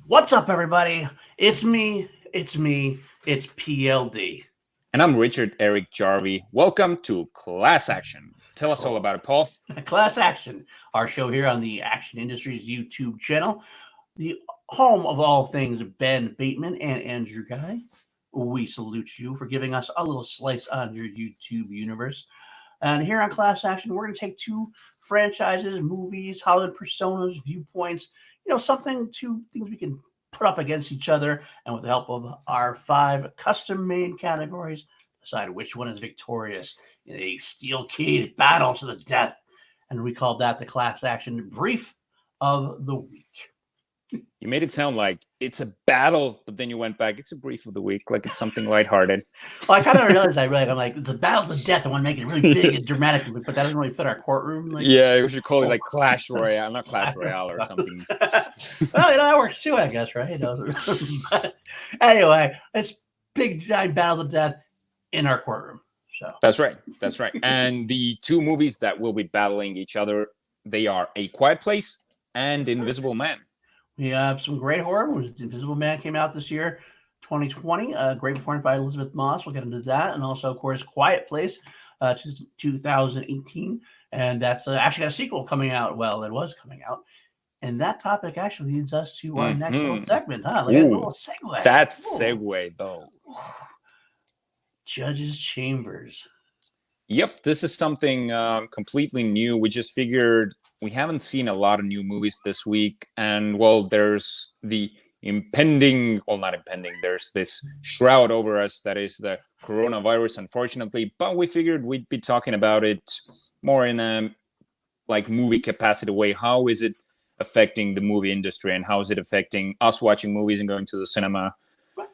What's up, everybody? It's PLD. And I'm Richard Eric Jarvi. Welcome to Class Action. Tell us all Cool. about it, Paul. Class Action, our show here on the Action Industries YouTube channel, the home of all things Ben Bateman and Andrew Guy. We salute you for giving us a little slice on your YouTube universe. And here on Class Action, we're going to take two franchises, movies, Hollywood personas, viewpoints, two things we can put up against each other, and with the help of our five custom-made categories, decide which one is victorious in a steel-cage battle to the death. And we called that the Class Action Brief of the Week. You made it sound like it's a battle, but then you went back. It's a brief of the week, like it's something lighthearted. Well, I kind of realized I'm like, it's a battle to death. I want to make it really big and dramatic, but that doesn't really fit our courtroom. Yeah, we should call it like Clash Royale, not Clash Royale or something. Well, that works too, I guess, right? But anyway, it's big giant battle to death in our courtroom. So That's right. And the two movies that will be battling each other, they are A Quiet Place and Invisible Man. We have some great horror movies. Invisible Man came out this year, 2020. Great performance by Elisabeth Moss. We'll get into that. And also, of course, Quiet Place, 2018. And that's actually got a sequel coming out. Well, it was coming out. And that topic actually leads us to our next little segment, huh? Like a little segue. That's segue, though. Judges' Chambers. Yep, this is something completely new. We just figured we haven't seen a lot of new movies this week. And, well, there's the there's this shroud over us that is the coronavirus, unfortunately. But we figured we'd be talking about it more in a movie capacity way. How is it affecting the movie industry, and how is it affecting us watching movies and going to the cinema?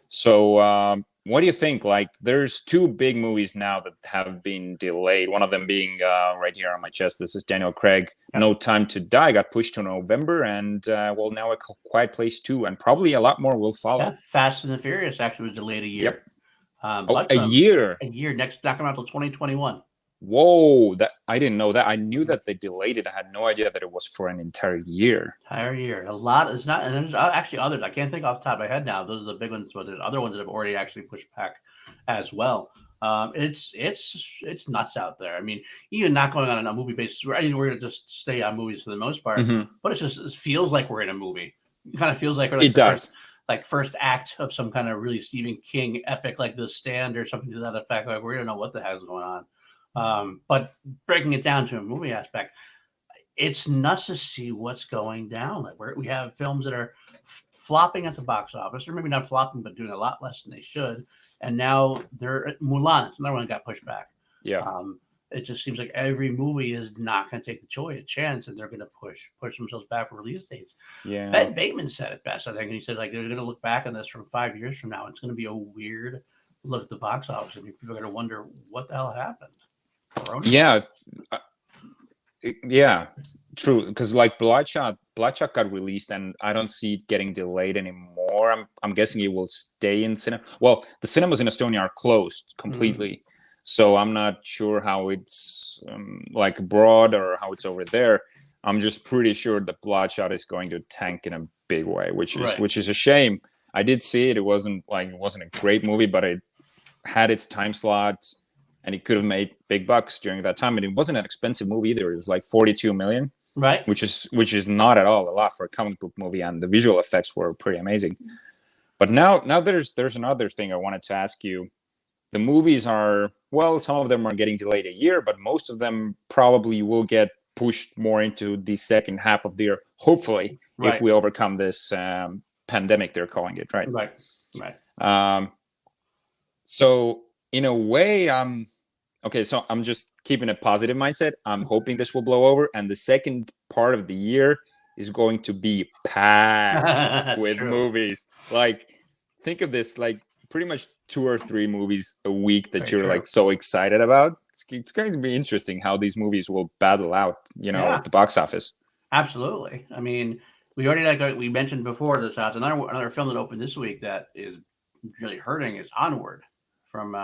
So what do you think? There's two big movies now that have been delayed. One of them being right here on my chest. This is Daniel Craig, No Time to Die, got pushed to November, and now A Quiet Place 2, and probably a lot more will follow. Yeah, Fast and the Furious actually was delayed a year. Yep. A year? A year. Not coming out until 2021. Whoa, that I didn't know that. I knew that they delayed it. I had no idea that it was for an entire year. A lot. It's not, and there's actually others. I can't think off the top of my head now. Those are the big ones, but there's other ones that have already actually pushed back as well. It's nuts out there. I mean, even not going on a movie basis. We're going to just stay on movies for the most part, but it feels like we're in a movie. It kind of feels like it does. First act of some kind of really Stephen King epic, like The Stand or something to that effect. Like we don't know what the hell is going on. But breaking it down to a movie aspect, it's nuts to see what's going down. We have films that are flopping at the box office, or maybe not flopping, but doing a lot less than they should. And now Mulan, it's another one that got pushed back. Yeah. It just seems like every movie is not going to take the chance, and they're going to push themselves back for release dates. Yeah. Ben Bateman said it best, I think, and he said they're going to look back on this from 5 years from now. It's going to be a weird look at the box office, and people are going to wonder what the hell happened. Yeah, true. Because Bloodshot got released, and I don't see it getting delayed anymore. I'm guessing it will stay in cinema. Well, the cinemas in Estonia are closed completely, so I'm not sure how it's abroad or how it's over there. I'm just pretty sure that Bloodshot is going to tank in a big way, which is a shame. I did see it. It wasn't a great movie, but it had its time slot. And it could have made big bucks during that time. And it wasn't an expensive movie either. It was like 42 million, right? Which is not at all a lot for a comic book movie. And the visual effects were pretty amazing. But now there's another thing I wanted to ask you. The movies are, well, some of them are getting delayed a year, but most of them probably will get pushed more into the second half of the year. Hopefully, if we overcome this pandemic, they're calling it, right? Right. So in a way, so I'm just keeping a positive mindset. I'm hoping this will blow over, and the second part of the year is going to be packed with movies. Think of this, pretty much 2 or 3 movies a week that you're so excited about. It's going to be interesting how these movies will battle out, at the box office. Absolutely. I mean, we already we mentioned before this out. Another film that opened this week that is really hurting is Onward. From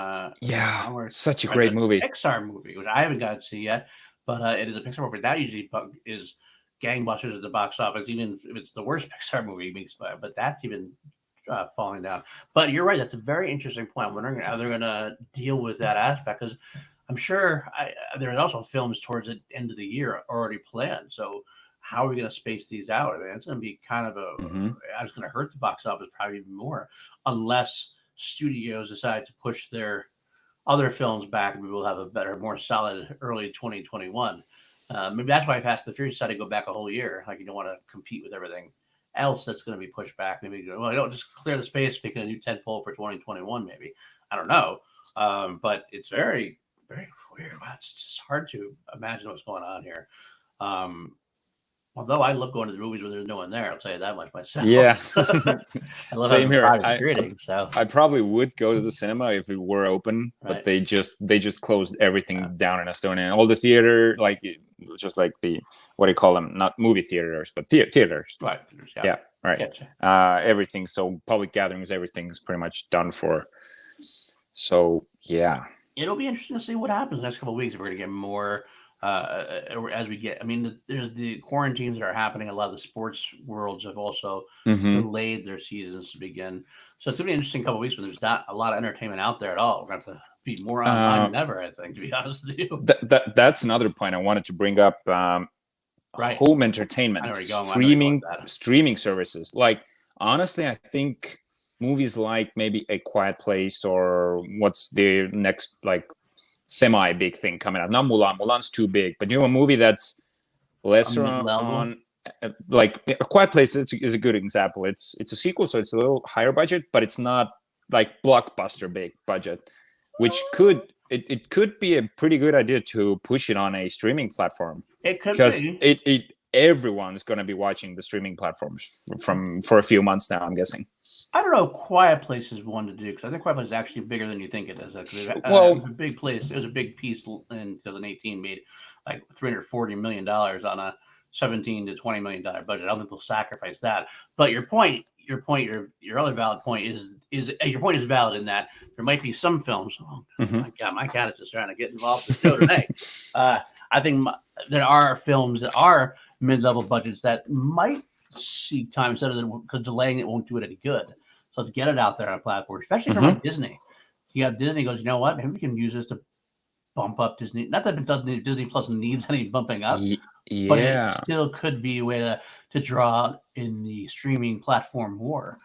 such a great movie, Pixar movie, which I haven't got to see yet, but it is a Pixar movie that usually is gangbusters at the box office, even if it's the worst Pixar movie makes, but that's even falling down. But you're right; that's a very interesting point. I'm wondering how they're going to deal with that aspect because I'm sure there are also films towards the end of the year already planned. So how are we going to space these out? I mean, it's going to be kind of it's going to hurt the box office probably even more unless studios decide to push their other films back and we will have a better, more solid early 2021. Maybe that's why Fast and the Furious decided to go back a whole year. Like you don't want to compete with everything else that's going to be pushed back. Maybe well, you don't just clear the space, making a new tentpole for 2021. Maybe I don't know, but it's very, very weird. It's just hard to imagine what's going on here. Although I love going to the movies when there's no one there, I'll tell you that much myself. Yeah, I love same here. private screening, so I probably would go to the cinema if it were open, but they just closed everything down in Estonia. And all the theater, like just like the what do you call them? Not movie theaters, but theaters. Right. Yeah. Right. Gotcha. Everything. So public gatherings, everything's pretty much done for. So yeah, it'll be interesting to see what happens the next couple of weeks. If we're going to get more. As we get, I mean, there's the quarantines that are happening. A lot of the sports worlds have also delayed their seasons to begin. So it's going to be an interesting couple of weeks when there's not a lot of entertainment out there at all. We're going to have to be more online than ever, I think, to be honest with you. That's another point I wanted to bring up. Home entertainment, streaming services. Like, honestly, I think movies like maybe A Quiet Place or what's the next, like, semi big thing coming out. Not Mulan. Mulan's too big, but a movie that's lesser on like A Quiet Place is a good example. It's a sequel, so it's a little higher budget, but it's not like blockbuster big budget, which could be a pretty good idea to push it on a streaming platform. It could because everyone's going to be watching the streaming platforms for a few months now, I'm guessing. I don't know. Quiet Place is one to do because I think Quiet Place is actually bigger than you think it is. It was a big place. It was a big piece in 2018. Made like $340 million on a $17 to $20 million budget. I don't think they'll sacrifice that. But your other valid point is your point is valid in that there might be some films. Oh my God, my cat is just trying to get involved in the show today. I think there are films that are mid-level budgets that might seek time instead of because delaying it won't do it any good. So let's get it out there on a platform, especially from like Disney. You have Disney goes, you know what? Maybe we can use this to bump up Disney. Not that Disney Plus needs any bumping up, but it still could be a way to draw in the streaming platform more.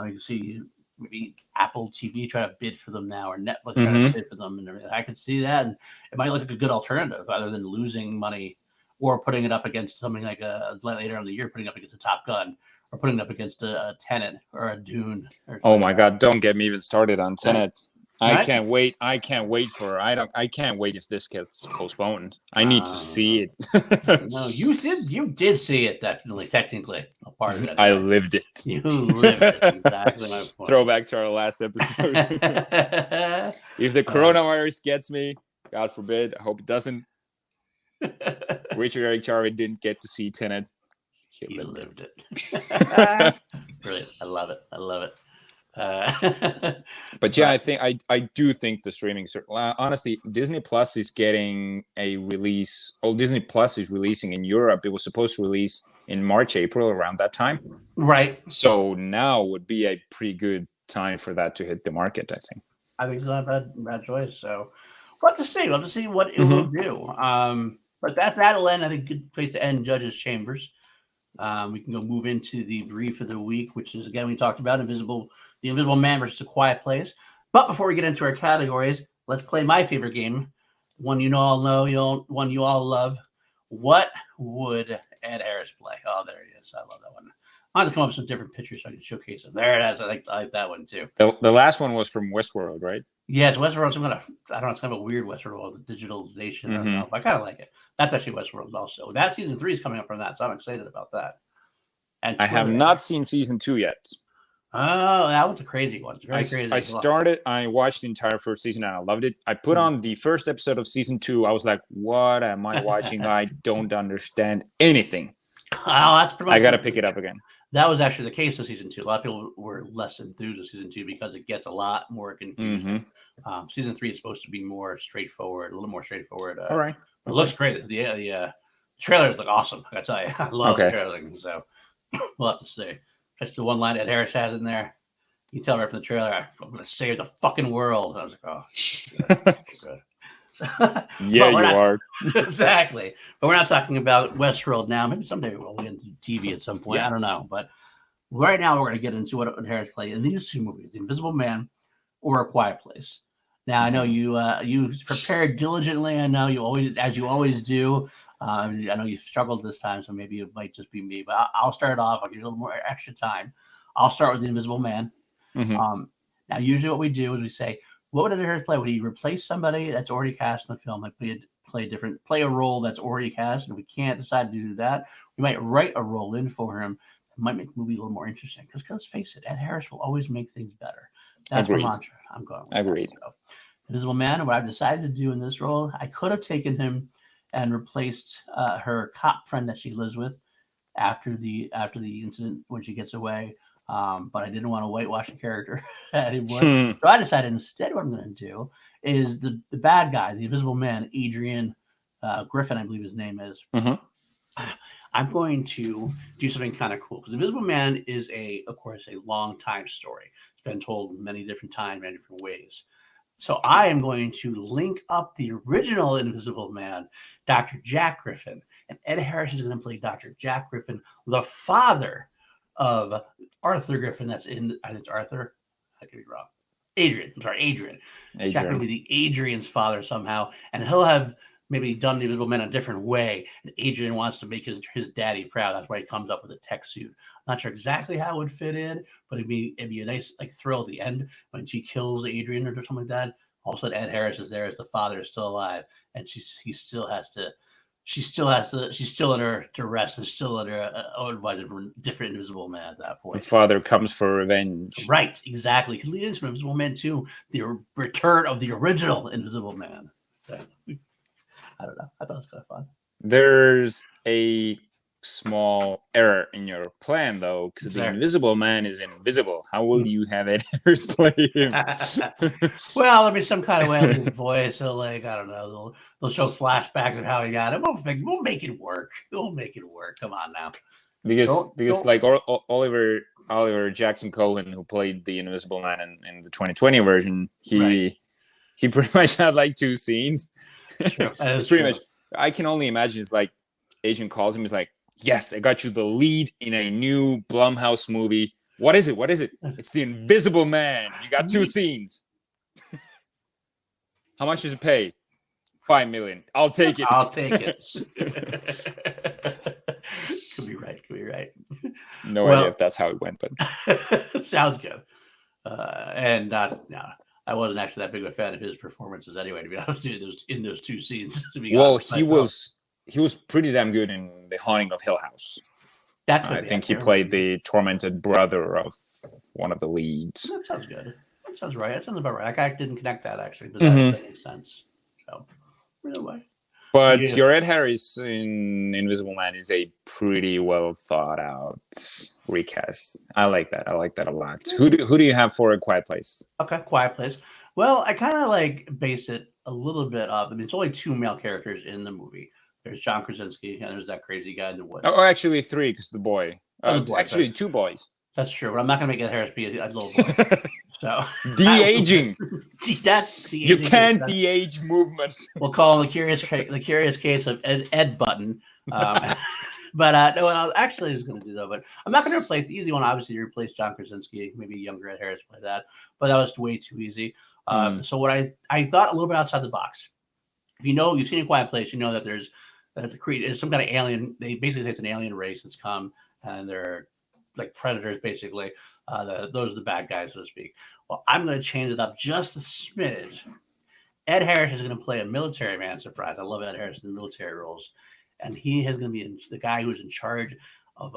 You see maybe Apple TV try to bid for them now, or Netflix try to bid for them, and everything. I could see that, and it might look like a good alternative rather than losing money or putting it up against something like later in the year, putting it up against a Top Gun, or putting it up against a Tenet or a Dune. Oh my God! Don't get me even started on Tenet. Right? I can't wait. I can't wait if this gets postponed. I need to see it. No, you did see it, definitely, technically. A part of it. I lived it. You lived it. Exactly my point. Throwback to our last episode. If the coronavirus gets me, God forbid, I hope it doesn't. Richard Eric Jarvi didn't get to see Tenet. He lived it. Brilliant. I love it. But yeah, I do think the streaming. Honestly, Disney Plus is getting a release. Oh, Disney Plus is releasing in Europe. It was supposed to release in March, April, around that time. Right. So now would be a pretty good time for that to hit the market, I think. I think it's not a bad choice. So we'll have to see. We'll have to see what it will do. But that'll end. I think good place to end Judges Chambers. We can go move into the brief of the week, which is again we talked about the Invisible Man versus A Quiet Place. But before we get into our categories, let's play my favorite game, one you all know, one you all love. What would Ed Harris play? Oh, there he is. I love that one. I have to come up with some different pictures so I can showcase them. There it is. I like that one too. The last one was from Westworld, right? Yeah, it's Westworld. I don't know. It's kind of a weird Westworld, the digitalization. I don't know, but I kind of like it. That's actually Westworld also. That season 3 is coming up from that, so I'm excited about that. And I have not seen season 2 yet. Oh, that was a crazy one. It's very crazy. I watched the entire first season and I loved it. I put on the first episode of season 2. I was like, what am I watching? I don't understand anything. Oh, that's pretty much. I got to pick it up again. That was actually the case of season 2. A lot of people were less enthused with season 2 because it gets a lot more confusing. Season 3 is supposed to be more straightforward, a little more straightforward. All right. It looks great. The Trailers look awesome. I gotta tell you, I love the Okay. trailer. So we'll have to see. That's the one line that Harris has in there. You tell her from the trailer, "I'm going to save the fucking world." And I was like, "Oh, good." Yeah, But we're you not are. exactly. But we're not talking about Westworld now. Maybe someday we'll get into TV at some point. Yeah. I don't know. But right now, we're going to get into what Harris played in these two movies: The Invisible Man or A Quiet Place. Now, I know you prepared diligently. I know you always, as you always do. I know you struggled this time, so maybe it might just be me. But I'll start it off. I'll give you a little more extra time. I'll start with The Invisible Man. Mhm. Now, usually what we do is we say, what would Ed Harris play? Would he replace somebody that's already cast in the film, like play a role that's already cast? And if we can't decide to do that, we might write a role in for him. It might make the movie a little more interesting. Because let's face it, Ed Harris will always make things better. That's my Agreed. mantra. I'm going with Agreed. that. So, Invisible Man, what I've decided to do in this role, I could have taken him and replaced her cop friend that she lives with after the incident when she gets away. But I didn't want to whitewash the character anymore. So I decided instead what I'm going to do is the bad guy, the Invisible Man, Adrian Griffin, I believe his name is. Mhm. I'm going to do something kind of cool because Invisible Man is of course, a long time story. It's been told many different times, many different ways. So I am going to link up the original Invisible Man, Dr. Jack Griffin, and Ed Harris is going to play Dr. Jack Griffin, the father of Arthur Griffin. That's in, I think it's Arthur. I could be wrong. Adrian. I'm sorry, Adrian. Jack will be the Adrian's father somehow, and he'll have maybe done the Invisible Man a different way. And Adrian wants to make his daddy proud. That's why he comes up with a tech suit. Not sure exactly how it would fit in, but it'd be a nice like thrill at the end when she kills Adrian or something like that. Also, Ed Harris is there as the father is still alive, and she's still under duress and still under invited from different Invisible Man at that The point. father comes for revenge. Right, exactly. Could lead into Invisible Man 2, the return of the original Invisible Man. So, I don't know. I thought it was kind of fun. There's a small error in your plan, though, because the Invisible Man is invisible. How will you have Ed Harris play him? Well, there'll be some kind of way with his voice. So, like, I don't know. They'll show flashbacks of how he got it. We'll make it work. We'll make it work. Come on now. Because like Oliver Jackson Cohen, who played the Invisible Man in the 2020 version, he pretty much had like 2 scenes. It's pretty much. I can only imagine. It's like agent calls him. He's like, "Yes, I got you the lead in a new Blumhouse movie. What is it? What is it? It's the Invisible Man. You got 2 scenes. How much does it pay? $5 million. I'll take it. I'll take it." Could be right. No idea if that's how it went, but sounds good. And no, I wasn't actually that big of a fan of his performances anyway. To be honest with you, in those 2 scenes. Well, he was pretty damn good in The Haunting of Hill House. I think he played the tormented brother of one of the leads. That sounds good. That sounds right. That sounds about right. I didn't connect that actually, but that makes sense. So, anyway. But your Ed Harris in Invisible Man is a pretty well thought out recast. I like that. I like that a lot. Who do you have for A Quiet Place? Okay, Quiet Place. Well, I kind of like base it a little bit off. I mean, it's only 2 male characters in the movie. There's John Krasinski and there's that crazy guy in the woods. Oh, actually 3 because the boy. Actually, 2 boys. That's true, but I'm not going to make Ed Harris be a little boy. So de-aging. That's de-aging. You can't de-age movement. We'll call him the curious case of Ed Button. But no, what I actually was going to do though, but I'm not going to replace the easy one. Obviously, you replace John Krasinski, maybe younger Ed Harris play that, but that was way too easy. So what I thought a little bit outside the box. If you've seen A Quiet Place, you know that there's some kind of alien. They basically say it's an alien race that's come, and they're like predators, basically. Those are the bad guys, so to speak. Well, I'm going to change it up just a smidge. Ed Harris is going to play a military man. Surprise! I love Ed Harris in the military roles, and he is going to be the guy who's in charge of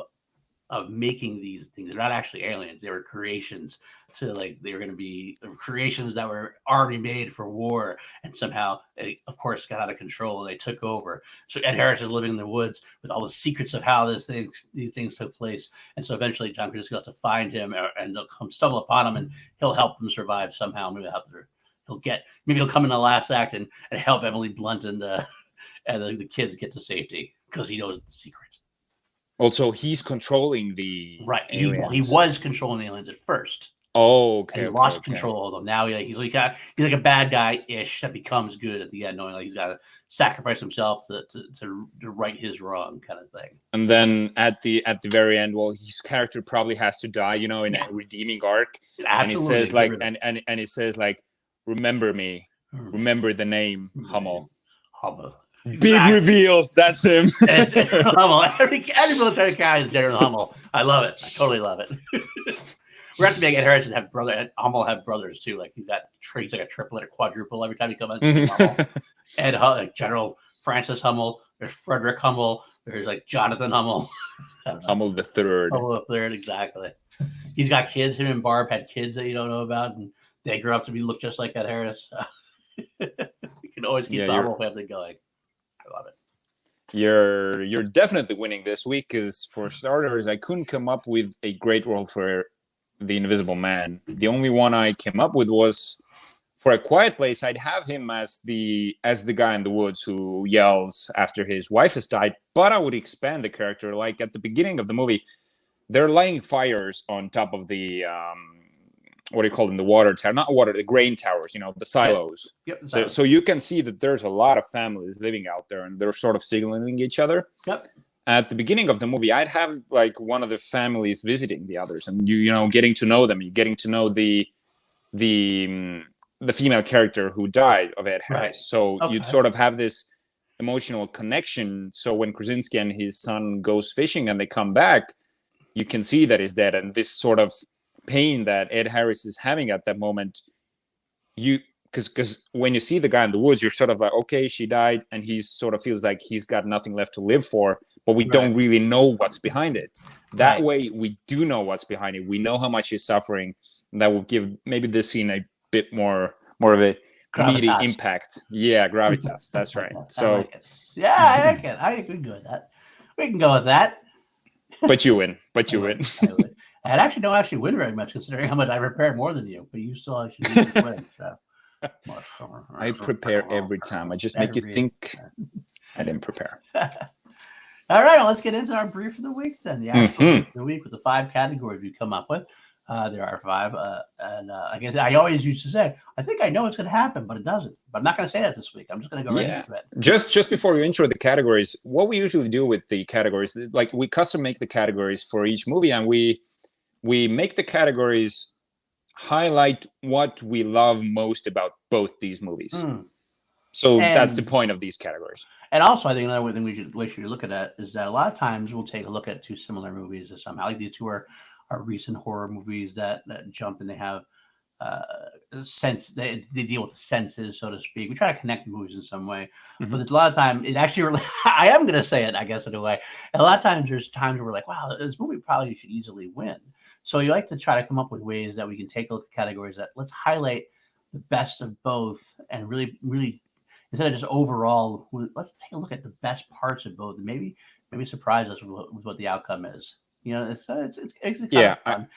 making these things. They're not actually aliens; they were creations. They were going to be creations that were already made for war, and somehow they, of course, got out of control. And they took over. So Ed Harris is living in the woods with all the secrets of how these things took place. And so eventually, John Krasinski will have to find him, and they'll come stumble upon him, and he'll help them survive somehow. Maybe he'll come in the last act and help Emily Blunt and the kids get to safety. because he knows the secret. Also, he's controlling the aliens. He was controlling the aliens at first. Oh, okay. And he lost control of them. Now he's like a bad guy-ish that becomes good at the end, knowing like he's got to sacrifice himself to right his wrong, kind of thing. And then at the very end, well, his character probably has to die, in a redeeming arc. Absolutely. And he says like, remember me, remember the name Hummel. Big reveal. That's him. It's Hummel. Every military guy is General Hummel. I love it. I totally love it. We're going to make Ed Harris have Hummel have brothers too. Like he's like a triplet or quadruple every time he comes on. Ed General Francis Hummel. There's Frederick Hummel. There's like Jonathan Hummel. Hummel the third. Hummel the third, exactly. He's got kids. Him and Barb had kids that you don't know about, and they grew up to look just like Ed Harris. You can always keep the Hummel family going. I love it. You're definitely winning this week because for starters, I couldn't come up with a great role for the Invisible Man. The only one I came up with was for A Quiet Place. I'd have him as the guy in the woods who yells after his wife has died, but I would expand the character. Like at the beginning of the movie, they're lighting fires on top of the what do you call them? The water tower, not water, the grain towers, the silos. Yep. So you can see that there's a lot of families living out there and they're sort of signaling each other. Yep. At the beginning of the movie, I'd have like one of the families visiting the others, and getting to know them. You're getting to know the female character who died of Ed Harris. Right. So you'd sort of have this emotional connection. So when Krasinski and his son goes fishing and they come back, you can see that he's dead, and this sort of pain that Ed Harris is having at that moment, because when you see the guy in the woods, you're sort of like, okay, she died, and he sort of feels like he's got nothing left to live for, but we don't really know what's behind it. That way, we do know what's behind it. We know how much he's suffering, and that will give maybe this scene a bit more of a meaty impact. Yeah, gravitas. That's right. So, I like it. Yeah, I like it. I think we can go with that. We can go with that. But you win. I actually don't win very much, considering how much I prepared more than you. But you still actually win. So. I prepare every time. I just make you think I didn't prepare. All right, well, let's get into our brief of the week then. The actual brief of the week with the 5 categories we come up with. There are 5, and I guess I always used to say, I think I know what's going to happen, but it doesn't. But I'm not going to say that this week. I'm just going to go right into it. Just before we intro the categories, what we usually do with the categories, like we custom make the categories for each movie, and we make the categories highlight what we love most about both these movies. So that's the point of these categories. And also, I think another thing we should look at is that a lot of times we'll take a look at 2 similar movies that somehow, like these 2 are recent horror movies that jump, and they have sense. They deal with the senses, so to speak. We try to connect the movies in some way, but there's a lot of time it actually. I am going to say it, I guess, in a way. And a lot of times there's times where we're like, wow, this movie probably should easily win. So you like to try to come up with ways that we can take a look at categories that let's highlight the best of both, and really, really, instead of just overall, let's take a look at the best parts of both, and maybe surprise us with what the outcome is. It's kind of fun.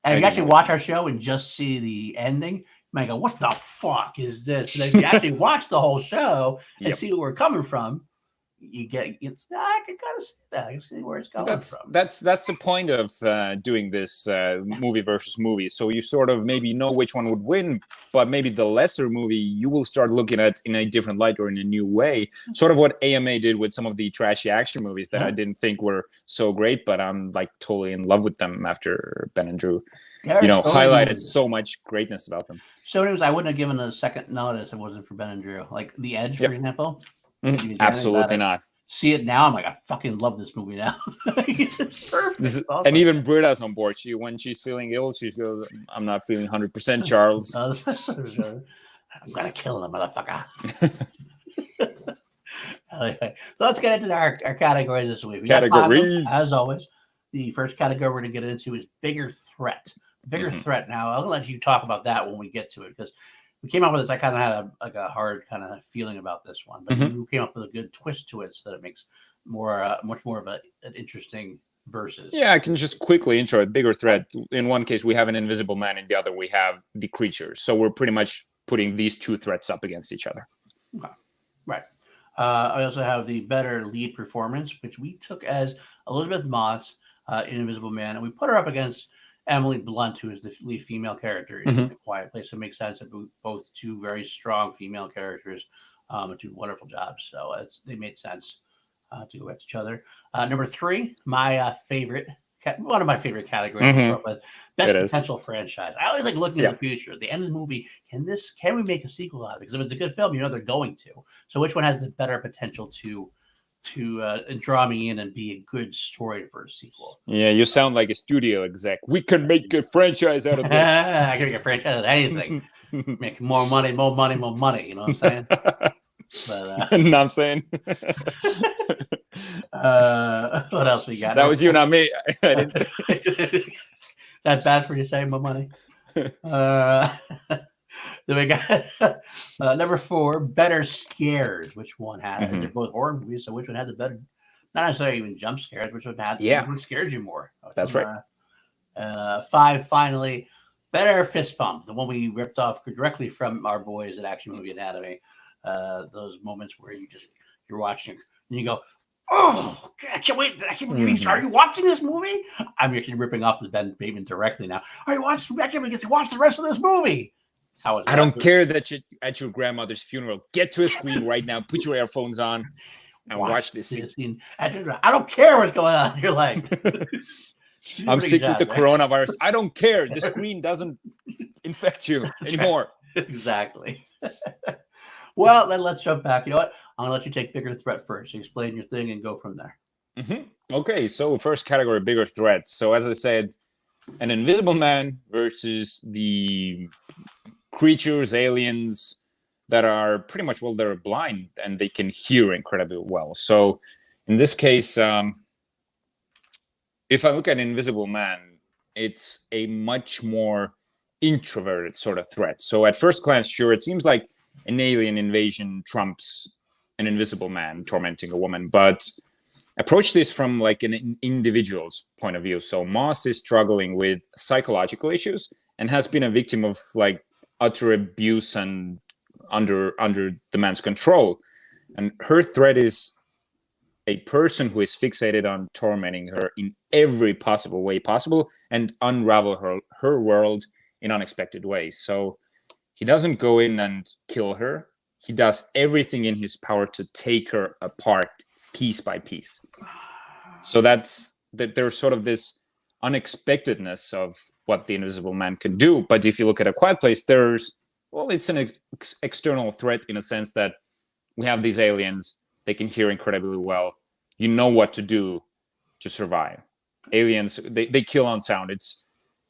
And if you actually watch our show and just see the ending, you might go, what the fuck is this? And if you actually watch the whole show and see where we're coming from, I can kind of see that. I can see where it's coming from. That's the point of doing this movie versus movie. So you sort of maybe know which one would win, but maybe the lesser movie you will start looking at in a different light or in a new way. Sort of what AMA did with some of the trashy action movies that I didn't think were so great, but I'm like totally in love with them after Ben and Drew, highlighted so much greatness about them. So it was, I wouldn't have given a second notice if it wasn't for Ben and Drew. Like The Edge, for example. Absolutely not. See it now, I'm like, I fucking love this movie now. It's perfect. Awesome. And even Britta's on board. When she's feeling ill, she goes, I'm not feeling 100%, Charles. I'm gonna kill the motherfucker. Okay. Let's get into our categories this week. Categories. As always, the first category we're gonna get into is bigger threat. Bigger threat. Now, I'll let you talk about that when we get to it, because we came up with this. I kind of had a hard kind of feeling about this one, but you came up with a good twist to it, so that it makes much more of an interesting versus. Yeah, I can just quickly intro it. Bigger threat. In one case, we have an invisible man. In the other, we have the creatures. So we're pretty much putting these 2 threats up against each other. Okay. Right. I also have the better lead performance, which we took as Elisabeth Moss in Invisible Man, and we put her up against Emily Blunt, who is the lead female character in Mhm. A Quiet Place. It makes sense that both two very strong female characters do wonderful jobs. So they made sense to go at each other. Number three, my favorite. One of my favorite categories, Mhm. but best It is. potential franchise. I always like looking Yeah. at the future. At the end of the movie, can we make a sequel out of it? Because if it's a good film, you know they're going to. So which one has the better potential to draw me in and be a good story for a sequel? Yeah, you sound like a studio exec. We can make a franchise out of this. I can make a franchise out of anything. Make more money, more money, more money. You know what I'm saying? But You know what I'm saying? what else we got? That was you, not me. I didn't say. That bad for you saying more money? Then we got number four, better scares. Which one had? They're both horror movies, so which one had the better? Not necessarily even jump scares. Which one had? Yeah. Which one scared you more? That's right. Five, finally, better fist pump. The one we ripped off directly from our boys at Action Movie Anatomy. Those moments where you're watching and you go, "Oh, I can't wait! I can't believe Are you watching this movie?" I'm actually ripping off the Ben Bateman directly now. Are you watching? I can't wait to watch the rest of this movie. I don't care that you're at your grandmother's funeral. Get to a screen right now. Put your earphones on and watch this scene. I don't care what's going on. You're like, I'm sick with the coronavirus. I don't care. The screen doesn't infect you anymore. Exactly. Well, then let's jump back. You know what? I'm going to let you take bigger threat first. Explain your thing and go from there. Okay, so first category, bigger threat. So as I said, an Invisible Man versus the creatures, aliens that are pretty much, well, they're blind and they can hear incredibly well. So in this case, if I look at Invisible Man, it's a much more introverted sort of threat. So at first glance, sure, it seems like an alien invasion trumps an Invisible Man tormenting a woman, but approach this from like an individual's point of view. So Moss is struggling with psychological issues and has been a victim of like utter abuse and under the man's control. And her threat is a person who is fixated on tormenting her in every possible way possible and unravel her world in unexpected ways. So he doesn't go in and kill her. He does everything in his power to take her apart piece by piece. So there's sort of this unexpectedness of what the Invisible Man can do. But if you look at A Quiet Place, it's an external threat in a sense that we have these aliens. They can hear incredibly well. You know what to do to survive. Aliens, they kill on sound. It's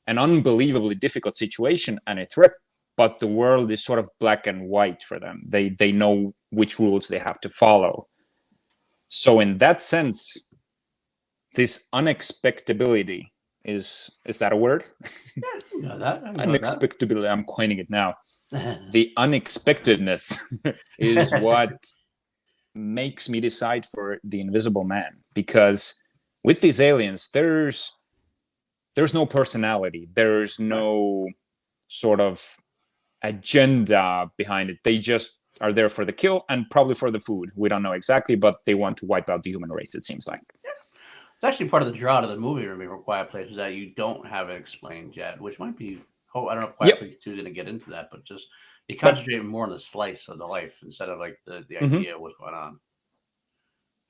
an unbelievably difficult situation and a threat, but the world is sort of black and white for them. They know which rules they have to follow. So in that sense, this unexpectability is that a word? Yeah, you know that. Unexpectability, I'm coining it now. The unexpectedness is what makes me decide for the Invisible Man, because with these aliens, there's no personality. There's no sort of agenda behind it. They just are there for the kill and probably for the food. We don't know exactly, but they want to wipe out the human race, it seems like. It's actually part of the draw to the movie, remember, Quiet Place, is that you don't have it explained yet, which might be, I don't know if Quiet Place 2 is going to get into that, but just you concentrate more on the slice of the life instead of like the idea of what's going on.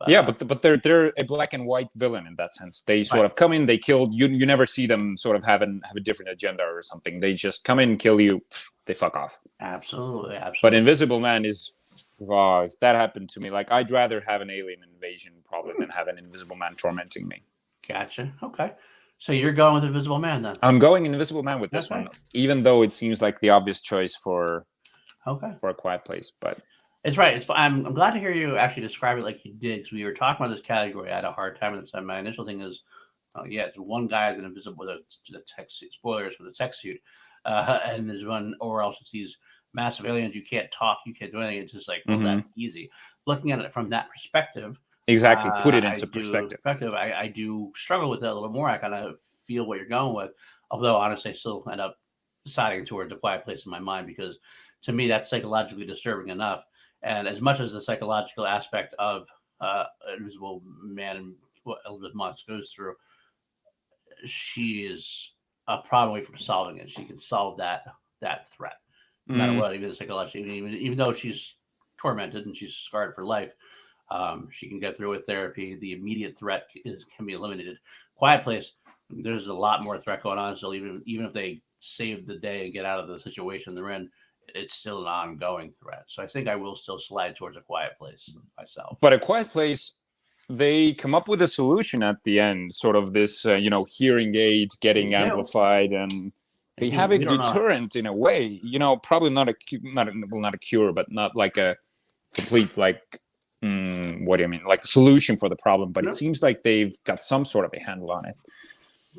But, but they're a black and white villain in that sense. They sort of come in, they kill you. You never see them sort of have a different agenda or something. They just come in, kill you, they fuck off. Absolutely. But Invisible Man is, if that happened to me, like I'd rather have an alien invasion probably than have an Invisible Man tormenting me. Gotcha. Okay. So you're going with Invisible Man then? I'm going Invisible Man with this one, even though it seems like the obvious choice for A Quiet Place, but. It's right. I'm glad to hear you actually describe it like you did, because we were talking about this category. I had a hard time with it. My initial thing is, it's one guy is an invisible with the tech suit, spoilers for the tech suit, and there's one, or else it's these massive aliens. You can't talk, you can't do anything. It's just like, well, that's easy. Looking at it from that perspective, exactly, put it into perspective. I do struggle with that a little more. I kind of feel what you're going with, although honestly, I still end up deciding towards A Quiet Place in my mind, because to me that's psychologically disturbing enough. And as much as the psychological aspect of Invisible Man and what Elisabeth Moss goes through, she is a problem away from solving it. She can solve that threat, no matter Mm. what, even psychologically, even though she's tormented and she's scarred for life. She can get through with therapy. The immediate threat can be eliminated. Quiet Place, there's a lot more threat going on. So even if they save the day and get out of the situation they're in, it's still an ongoing threat. So I think I will still slide towards A Quiet Place myself. But A Quiet Place, they come up with a solution at the end, sort of this, hearing aids getting amplified, and they have a deterrent in a way. Probably not a cure, but not like a complete what do you mean? Like a solution for the problem. But it seems like they've got some sort of a handle on it.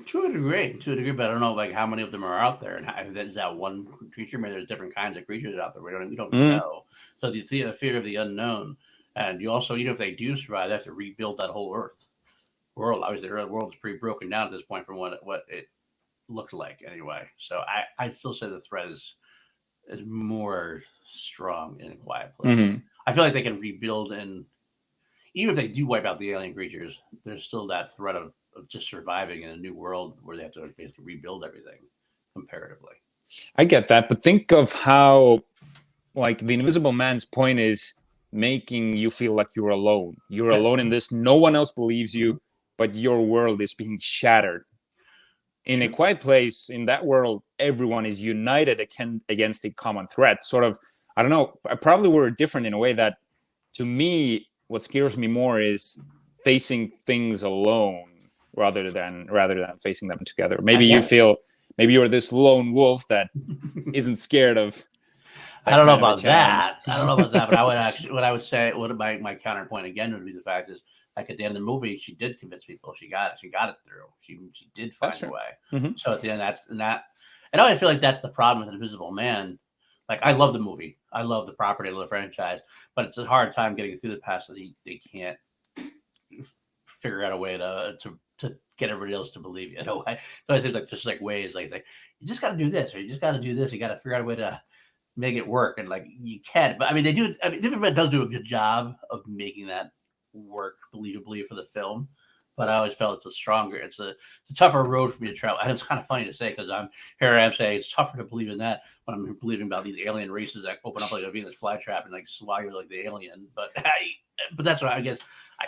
To a degree, but I don't know how many of them are out there, and is that one creature? Maybe there's different kinds of creatures out there. We don't know. So the fear of the unknown, and you also, if they do survive, they have to rebuild that whole world. Obviously, the world is pretty broken down at this point from what it looked like anyway. So I still say the threat is more strong in A Quiet Place. Mm-hmm. I feel like they can rebuild, and even if they do wipe out the alien creatures, there's still that threat of just surviving in a new world where they have to basically rebuild everything comparatively. I get that, but think of how, the Invisible Man's point is making you feel like you're alone. You're alone in this. No one else believes you, but your world is being shattered. In A Quiet Place, in that world, everyone is united against a common threat. Sort of, I don't know, probably we're different in a way that, to me, what scares me more is facing things alone rather than facing them together. Maybe you're this lone wolf that isn't scared of. I don't know about that. But I would say, my counterpoint again would be the fact is, like, at the end of the movie, she did convince people. She got it through. She did find a way. Mm-hmm. So at the end, and I always feel like that's the problem with Invisible Man. Like, I love the movie, I love the property, I love the franchise, but it's a hard time getting through the past that they can't figure out a way to get everybody else to believe you. So it's just ways like you just got to do this, or you just got to do this. You got to figure out a way to make it work, and you can. But I mean, they do. I mean, Different Man does do a good job of making that work believably for the film. But I always felt it's a tougher road for me to travel. And it's kind of funny to say, because I am saying it's tougher to believe in that when I'm believing about these alien races that open up like a Venus flytrap and swallow you like the alien. But that's what I guess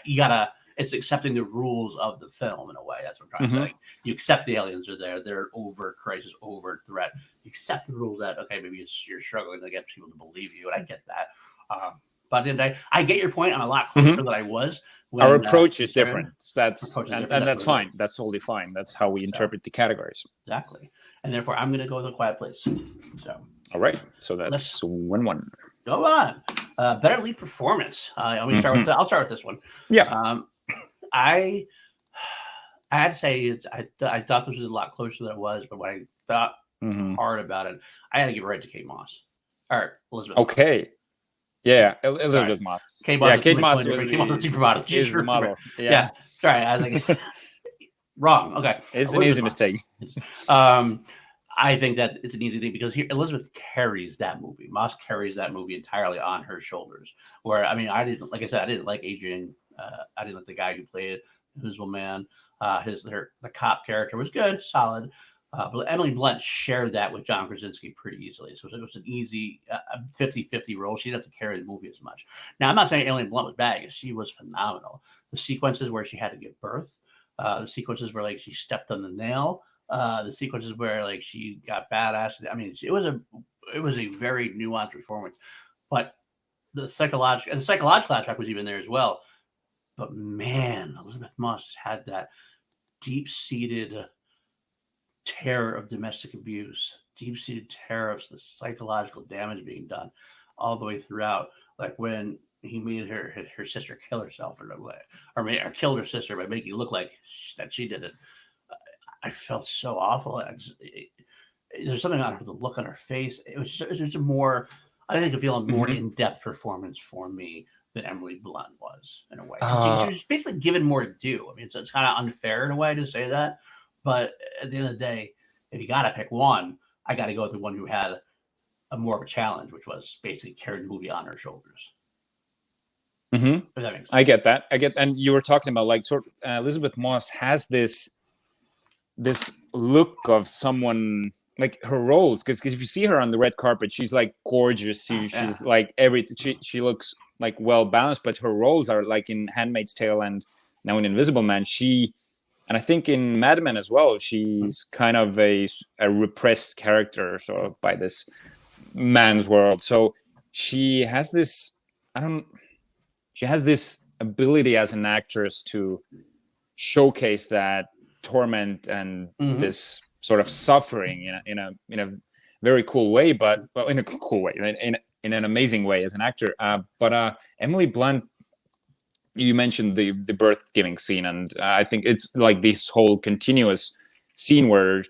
you gotta. It's accepting the rules of the film in a way. That's what I'm trying to say. You accept the aliens are there. They're over crisis, over threat. You accept the rules that, okay, maybe you're struggling to get people to believe you, and I get that. But at the end of the day, I get your point. I'm a lot closer than I was. Our approach is different. That's fine. That's totally fine. That's how we interpret the categories. Exactly. And therefore, I'm going to go with A Quiet Place. So. All right. So that's 1-1. Go on. Better lead performance. I'll start with this one. Yeah. I had to say I thought this was a lot closer than it was, but when I thought hard about it, I had to give it right to Kate Moss. Or Elisabeth. Okay. Yeah, Elisabeth Moss. Kate Moss was the supermodel. Is the model. Yeah. Sorry, I was like wrong. Okay. It's an easy mistake. I think that it's an easy thing because Elisabeth carries that movie. Moss carries that movie entirely on her shoulders. Where, I mean, I didn't like Adrian. I didn't like the guy who played Invisible Man. The cop character was good, solid. But Emily Blunt shared that with John Krasinski pretty easily. So it was an easy 50-50 role. She didn't have to carry the movie as much. Now, I'm not saying Emily Blunt was bad, because she was phenomenal. The sequences where she had to give birth, the sequences where she stepped on the nail, the sequences where she got badass. I mean, it was a very nuanced performance. But the psychological aspect was even there as well. But man, Elisabeth Moss had that deep-seated terror of domestic abuse, deep-seated terror of the psychological damage being done all the way throughout. Like when he made her sister kill herself, or killed her sister by making it look like that she did it. I felt so awful. There's something on her, the look on her face. It was a more, I think, a more in-depth performance for me than Emily Blunt was, in a way. She was basically given more to do. I mean, it's kind of unfair in a way to say that. But at the end of the day, if you got to pick one, I got to go with the one who had a more of a challenge, which was basically carrying the movie on her shoulders. Mm-hmm. If that makes sense. I get that. And you were talking about like Elisabeth Moss has this look of someone like her roles, because if you see her on the red carpet, she's like gorgeous. She's like everything. She looks like well balanced, but her roles are like in Handmaid's Tale and now in Invisible Man. And I think in Mad Men as well, she's kind of a repressed character, sort of by this man's world. So she has this, she has this ability as an actress to showcase that torment and this sort of suffering in a very cool way, but well, in a cool way, in an amazing way as an actor. But Emily Blunt, you mentioned the birth giving scene, and I think it's like this whole continuous scene where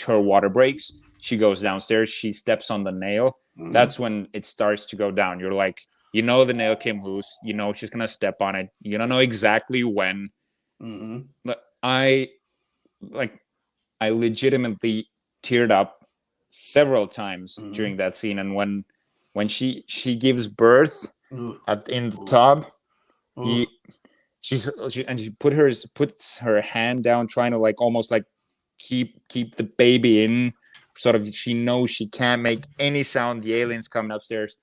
her water breaks, she goes downstairs, she steps on the nail. That's when it starts to go down. You're like, you know, the nail came loose, you know she's gonna step on it, you don't know exactly when. But I legitimately teared up several times during that scene, and when she gives birth in the tub, she puts her hand down, trying to like almost like keep the baby in, sort of. She knows she can't make any sound. The alien's coming upstairs,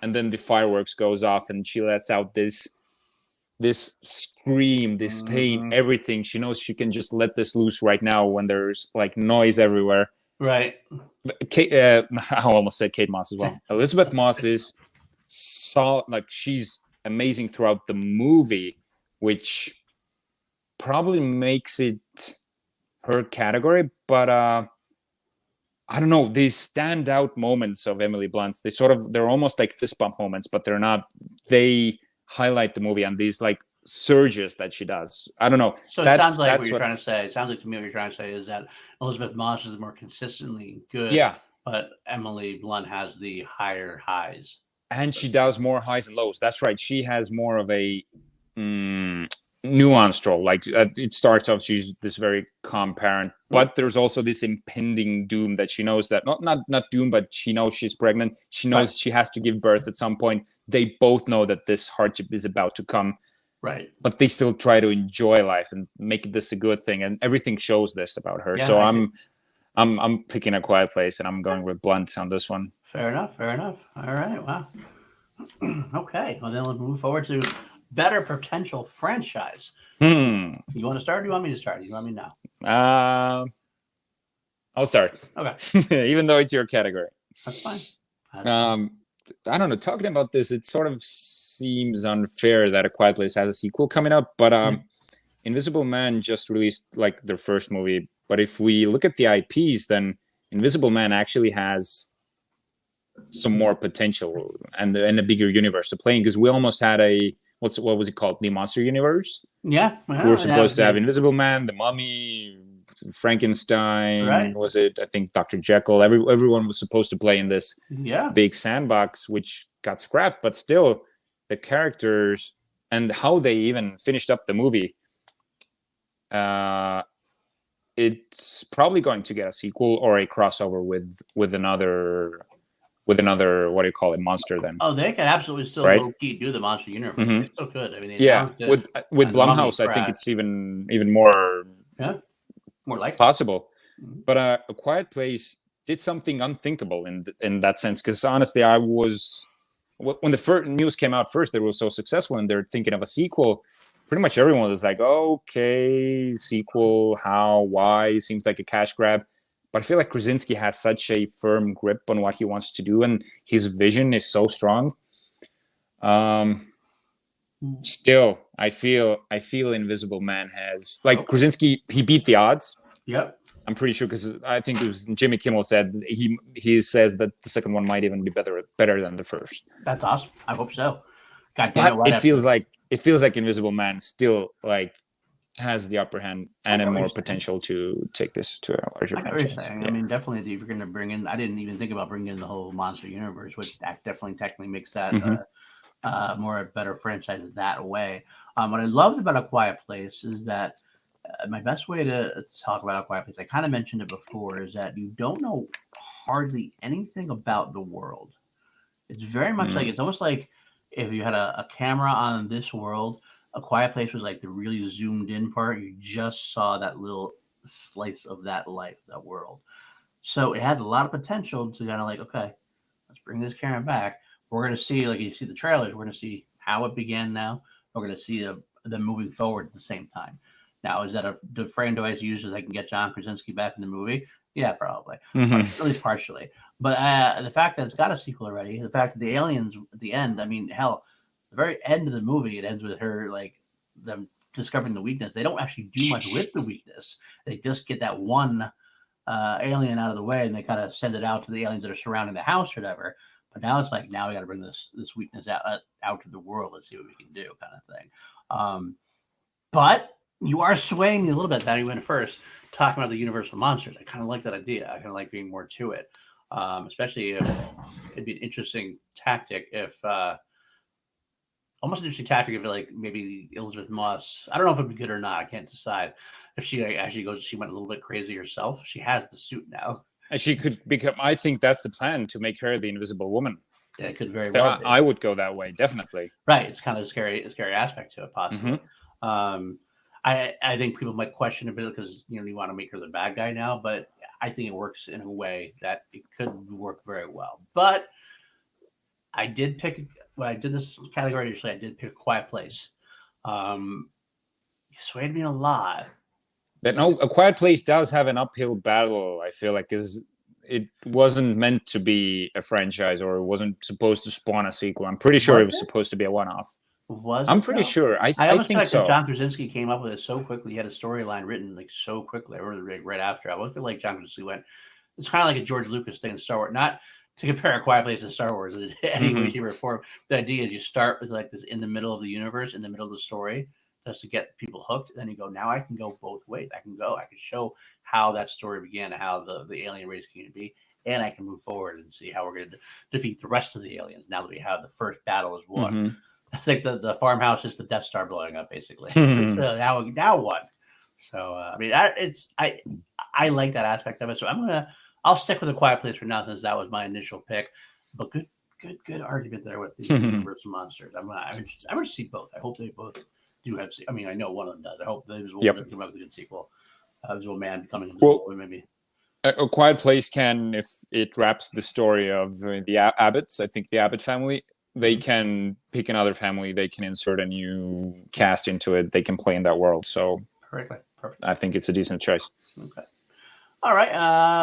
and then the fireworks goes off, and she lets out this scream, this pain, everything. She knows she can just let this loose right now when there's like noise everywhere. Right. I almost said Kate Moss as well. Elisabeth Moss is like she's amazing throughout the movie, which probably makes it her category. But I don't know, these standout moments of Emily Blunt's, they're almost like fist bump moments, but they're not. They highlight the movie and these like surges that she does. I don't know. So it sounds like what you're trying to say. It sounds like to me what you're trying to say is that Elisabeth Moss is more consistently good. Yeah. But Emily Blunt has the higher highs. And she does more highs and lows. That's right. She has more of a nuanced role. Like it starts off, she's this very calm parent, but there's also this impending doom that she knows that not doom, but she knows she's pregnant. She knows she has to give birth at some point. They both know that this hardship is about to come. Right. But they still try to enjoy life and make this a good thing. And everything shows this about her. Yeah, so I'm picking A Quiet Place, and I'm going with Blunt on this one. Fair enough. All right. Wow. Okay. Well, then we'll move forward to better potential franchise. You want to start? Or do you want me to start? You want me now? I'll start. Okay. Even though it's your category. That's fine. I don't know. Talking about this, it sort of seems unfair that A Quiet Place has a sequel coming up, but Invisible Man just released like their first movie. But if we look at the IPs, then Invisible Man actually has some more potential and a bigger universe to play in, because we almost had what was it called? The Monster Universe? Yeah. We were supposed to have Invisible Man, the Mummy, Frankenstein, right. Was it? I think Dr. Jekyll. Everyone was supposed to play in this big sandbox, which got scrapped. But still, the characters and how they even finished up the movie, it's probably going to get a sequel or a crossover with another. What do you call it, monster? Then they could absolutely still low-key do the Monster Universe. They still could. I mean, with Blumhouse, I think it's even more more likely possible. But A Quiet Place did something unthinkable in that sense, because honestly, I was, when the first news came out first, they were so successful and they're thinking of a sequel. Pretty much everyone was like, okay, sequel, how, why? Seems like a cash grab. But I feel like Krasinski has such a firm grip on what he wants to do, and his vision is so strong. Still, I feel Invisible Man has, like, Krasinski, he beat the odds. Yep. I'm pretty sure, because I think it was Jimmy Kimmel said he says that the second one might even be better than the first. That's awesome. I hope so. God damn it, it feels like Invisible Man still like has the upper hand and a more potential to take this to a larger franchise. Yeah. I mean, definitely, if you're going to bring in, I didn't even think about bringing in the whole Monster Universe, which definitely technically makes that more a better franchise that way. What I loved about A Quiet Place is that My best way to talk about A Quiet Place, I kind of mentioned it before, is that you don't know hardly anything about the world. It's very much like Mm. it's almost like if you had a camera on this world, A Quiet Place was like the really zoomed in part. You just saw that little slice of that life, that world. So it has a lot of potential to kind of like, okay, let's bring this camera back. We're going to see, like you see the trailers, we're going to see how it began now. We're going to see them moving forward at the same time. Now, is that a the frame device used so they can get John Krasinski back in the movie? Yeah, probably, Hmm. at least partially. But the fact that it's got a sequel already, the fact that the aliens at the end, I mean, hell, the very end of the movie, it ends with her like them discovering the weakness. They don't actually do much with the weakness. They just get that one alien out of the way, and they kind of send it out to the aliens that are surrounding the house or whatever. But now it's like now we got to bring this weakness out to the world. Let's see what we can do, kind of thing. But you are swaying me a little bit. Now you went first, talking about the universal monsters. I kind of like that idea. I kind of like being more to it, especially if it'd be an interesting tactic if. Almost an interesting tactic if like maybe Elisabeth Moss. I don't know if it'd be good or not. I can't decide. If she like, actually goes, she went a little bit crazy herself. She has the suit now. And she could become. I think that's the plan, to make her the Invisible Woman. Yeah, it could very So well be. I would go that way, definitely. Right. It's kind of a scary aspect to it, Hmm. possibly. Um, I think people might question a bit because you want to make her the bad guy now, but I think it works in a way that it could work very well. But I did pick when I did this category initially. I did pick Quiet Place. Um, you swayed me a lot. But no, A Quiet Place does have an uphill battle. I feel like, because it wasn't meant to be a franchise, or it wasn't supposed to spawn a sequel. I'm pretty sure Was it was it? supposed to be a one-off. Was I'm it pretty though? sure. I I almost feel think like that so. John Krasinski came up with it so quickly. He had a storyline written like so quickly. I remember right after. I almost feel like John Krasinski went. It's kind of like a George Lucas thing in Star Wars. Not to compare A Quiet Place to Star Wars in any way, Hmm. shape, or form. The idea is you start with like this in the middle of the universe, in the middle of the story, just to get people hooked. And then you go, now I can go both ways. I can show how that story began, how the alien race came to be, and I can move forward and see how we're going to defeat the rest of the aliens now that we have the first battle is won. Hmm. It's like the farmhouse is the Death Star blowing up, basically. Hmm. So now what? So I mean, I like that aspect of it. So I'll stick with A Quiet Place for now since that was my initial pick. But good argument there with the Universal monsters. I'm gonna see both. I hope they both do have. I mean, I know one of them does. I hope the Invisible Yep. Woman come up with a good sequel. Invisible Man becoming Invisible Well, Woman, maybe. A Quiet Place can, if it wraps the story of the Abbotts, I think the Abbott family, they can pick another family. They can insert a new cast into it. They can play in that world. So Perfect. I think it's a decent choice. Okay. All right.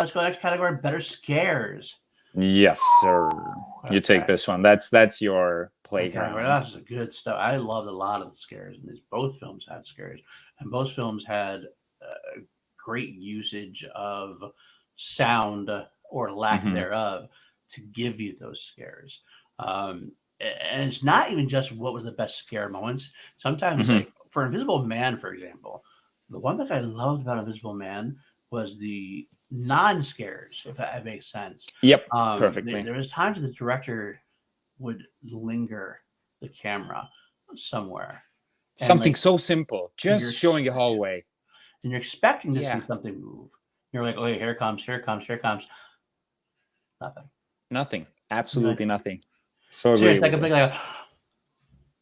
Let's go to the next category. Better scares. Yes, sir. You take Okay. this one. That's your Okay, playground. that's good stuff. I loved a lot of the scares, and both films had scares, and both films had great usage of sound or lack Hmm. thereof to give you those scares. And it's not even just what was the best scare moments. Sometimes, Hmm. like for Invisible Man, for example, the one that I loved about Invisible Man was the non-scares, if that makes sense. Yep, perfectly. There was times the director would linger the camera somewhere, and Something so simple, you're just showing a hallway. and you're expecting to see Yeah, something move. You're like, okay, here it comes, here it comes, here it comes. Nothing. nothing. You're like, Absolutely nothing. So so agree it's like with a you. big like,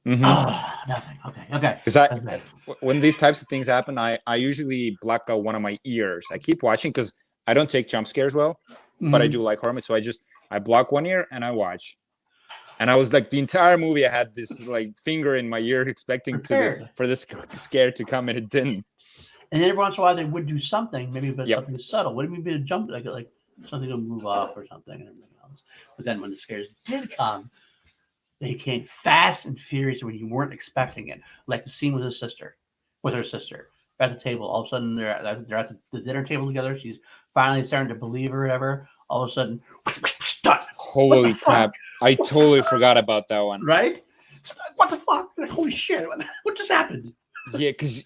Hmm. oh, nothing. Okay, Because that's good. when these types of things happen, I usually black out one of my ears. I keep watching because I don't take jump scares well, but I Mm-hmm. do like horror. So I block one ear and I watch. And I was like, the entire movie, I had this like finger in my ear, expecting Prepared. for this scare to come, and it didn't. And every once in a while they would do something, maybe but Yep. something subtle. What do you mean a jump like something to move off or something and everything else? But then when the scares did come, they came fast and furious when you weren't expecting it. Like the scene with her sister. At the table. All of a sudden they're at the dinner table together. She's finally starting to believe or whatever. All of a sudden, what the Holy fuck? crap! I What the totally fuck? forgot about that one. Right? What the fuck? Like, holy shit! What just happened? Yeah, because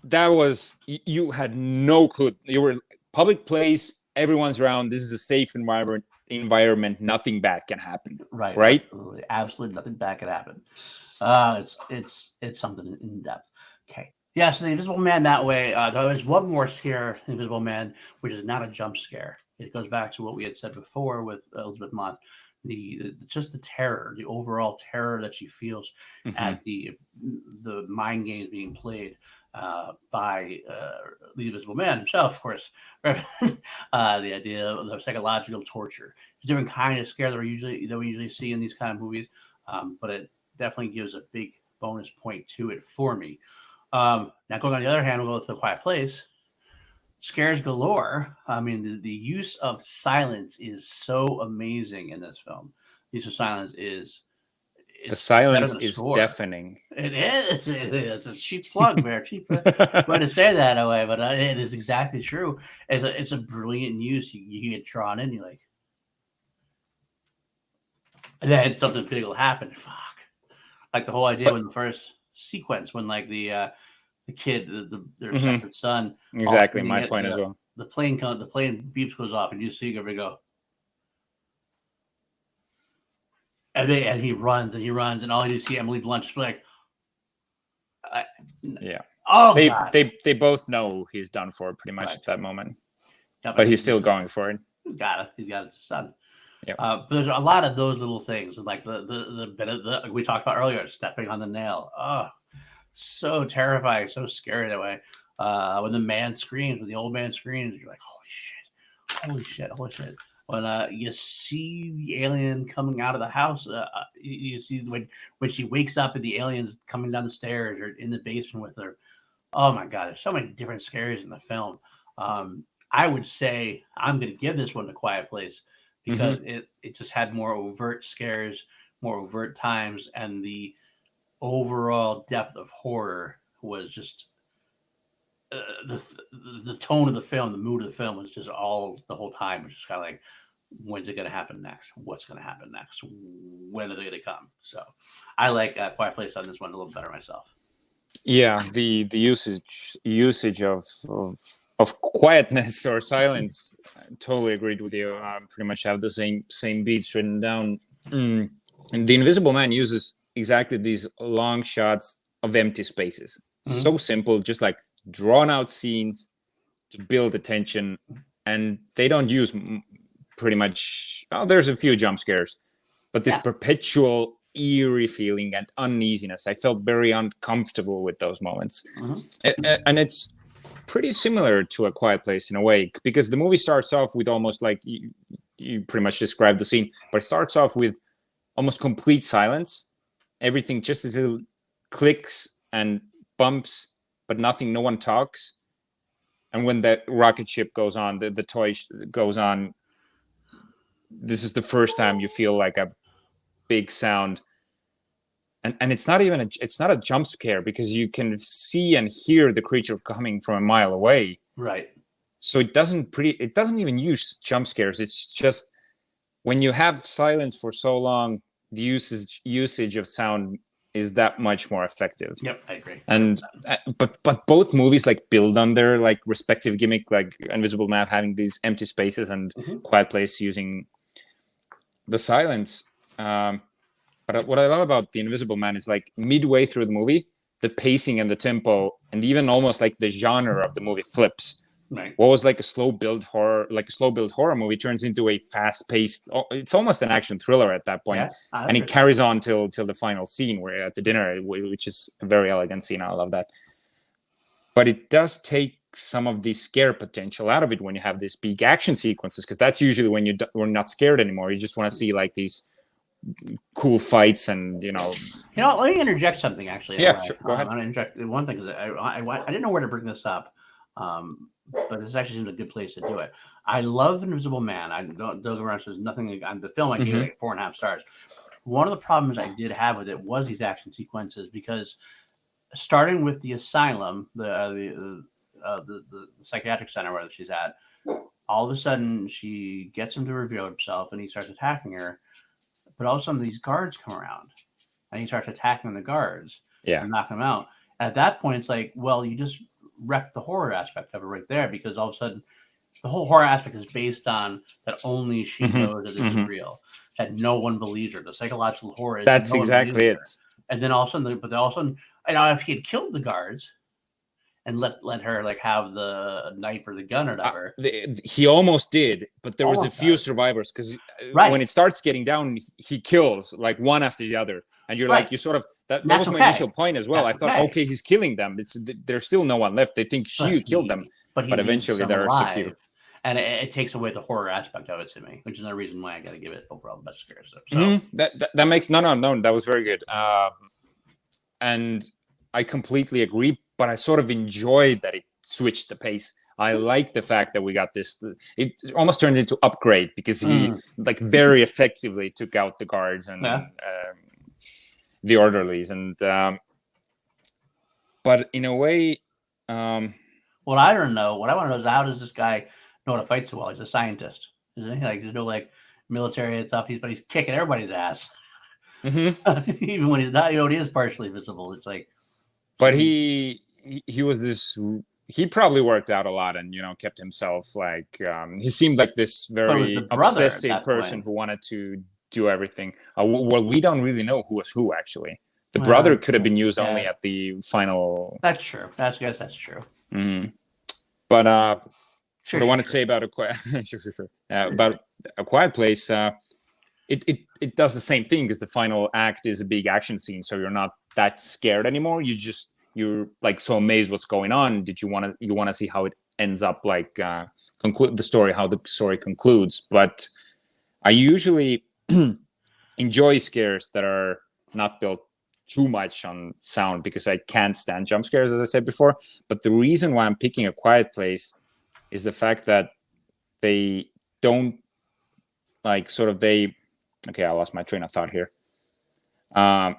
that was you had no clue. You were public place, everyone's around. This is a safe environment. Nothing bad can happen, Right, right? absolutely nothing bad could happen. It's something in depth. Okay, Yeah, so the Invisible Man that way. There's one more scare, the Invisible Man, which is not a jump scare. It goes back to what we had said before with Elisabeth Moss, just the terror, the overall terror that she feels Hmm. at the mind games being played by the Invisible Man himself, of course. The idea of the psychological torture, it's a different kind of scare that we usually see in these kind of movies, but it definitely gives a big bonus point to it for me. Now, going on the other hand, we'll go to the Quiet Place. Scares galore. I mean, the use of silence is so amazing in this film. The use of silence is The it's better silence than a is score. deafening. It is. It's a cheap plug, very cheap way to say that away, but it is exactly true. It's a brilliant use. You get drawn in. You're like, and then something big will happen. Fuck. Like the whole idea But when the first sequence when like the kid, their mhm, separate son, all of a exactly sudden they my get point as well. the plane beeps goes off, and you see Gabby go, and he runs, and all you see Emily Blunt just like, I, Yeah, oh they god, they they both know he's done for pretty much at right, that moment, yep, but and he's still going for it. he's got it, son. Yeah. But there's a lot of those little things, like the bit of the like we talked about earlier, stepping on the nail. Oh, so terrifying, so scary that way. When the man screams, when the old man screams, you're like, holy shit, holy shit, holy shit. When you see the alien coming out of the house, you see when she wakes up and the alien's coming down the stairs or in the basement with her. Oh my god, there's so many different scares in the film. I would say I'm going to give this one a Quiet Place because Hmm. it just had more overt scares, more overt times, and the overall depth of horror was just uh, the the tone of the film, the mood of the film was just all the whole time was just kind of like, when's it going to happen next? What's going to happen next? When are they going to come? So I like Quiet Place on this one a little better myself. Yeah, the usage of quietness or silence. I totally agreed with you. I pretty much have the same beats written down. Mm. And the Invisible Man uses exactly these long shots of empty spaces. Mm-hmm. So simple, just like drawn out scenes to build attention, and they don't use pretty much. Well, there's a few jump scares, but this Yeah. perpetual eerie feeling and uneasiness, I felt very uncomfortable with those moments. Mm-hmm. And it's pretty similar to A Quiet Place in a way, because the movie starts off with almost like you pretty much described the scene, but it starts off with almost complete silence. Everything just as little clicks and bumps, but nothing, no one talks. And when that rocket ship goes on, the toy goes on, this is the first time you feel like a big sound. And it's not even it's not a jump scare because you can see and hear the creature coming from a mile away. Right. So it doesn't even use jump scares. It's just when you have silence for so long, the usage of sound is that much more effective. Yep, I agree. And but both movies like build on their like respective gimmick, like Invisible Man having these empty spaces and Mm-hmm. Quiet Place using the silence. But what I love about The Invisible Man is like midway through the movie, the pacing and the tempo, and even almost like the genre of the movie flips. Right. What was like a slow build horror movie turns into a fast paced. It's almost an action thriller at that Yeah. point, and it carries on till the final scene where at the dinner, which is a very elegant scene. I love that. But it does take some of the scare potential out of it when you have these big action sequences, because that's usually when we're not scared anymore. You just want to see like these cool fights and You know, let me interject something actually. In a yeah, way. sure, go I'm ahead. going to interject one thing because I didn't know where to bring this up, but this actually seems a good place to do it. I love Invisible Man. I don't get around. There's nothing on the film. I gave it Mm-hmm. like 4.5 stars. One of the problems I did have with it was these action sequences because starting with the asylum, the psychiatric center where she's at, all of a sudden she gets him to reveal himself and he starts attacking her. But all of a sudden these guards come around and he starts attacking the guards Yeah. and knocking them out. And at that point, it's like, well, you just wrecked the horror aspect of it right there because all of a sudden the whole horror aspect is based on that only she knows that Mm-hmm. this is Mm-hmm. real, that no one believes her. The psychological horror is That's no one believes exactly her. it. And then all of a sudden, but then all of a sudden, if he had killed the guards, and let her like have the knife or the gun or whatever. He almost did, but there was a Almost few does. survivors because Right. when it starts getting down, he kills like one after the other, and you're Right. like, you sort of that That's was my okay. initial point as well. That's I thought, okay. okay, he's killing them. There's still no one left. They think she killed them, but eventually there are a few. And it takes away the horror aspect of it to me, which is another reason why I got to give it overall the best scare stuff. So that makes no. That was very good, and I completely agree. But I sort of enjoyed that it switched the pace. I like the fact that we got this. It almost turned into Upgrade because he like very effectively took out the guards and the orderlies, and but in a way, what I don't know, what I want to know is how does this guy know how to fight so well? He's a scientist, isn't he? Like there's no like military and stuff. But he's kicking everybody's ass, even when he's not. He is partially visible. It's like, but he was this. He probably worked out a lot and kept himself like he seemed like this very obsessive person who wanted to do everything. Well, we don't really know who was who actually. The brother could have been used only at the final. That's true. I guess that's true. But what I want to say about about A Quiet Place, it does the same thing because the final act is a big action scene, so you're not that scared anymore. You're like so amazed what's going on. You want to see how it ends up, like conclude the story, how the story concludes. But I usually enjoy scares that are not built too much on sound because I can't stand jump scares, as I said before. But the reason why I'm picking A Quiet Place is the fact that they don't like sort of okay, I lost my train of thought here. I'm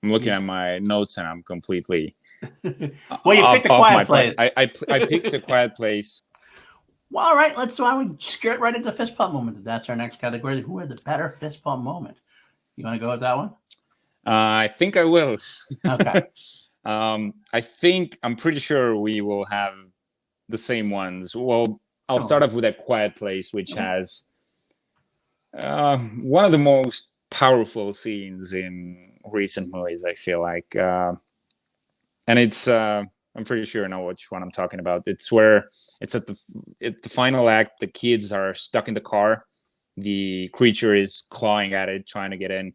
looking at my notes and I'm completely well, you picked A Quiet Place. I picked A Quiet Place. Well, all right, why don't we skirt right into fist pump moment? That's our next category. Who had the better fist pump moment? You want to go with that one? I think I will. Okay. I'm pretty sure we will have the same ones. Well, I'll start off with A Quiet Place, which has one of the most powerful scenes in recent movies, I feel like. And it's, I'm pretty sure I know which one I'm talking about. It's where it's at the final act, the kids are stuck in the car. The creature is clawing at it, trying to get in.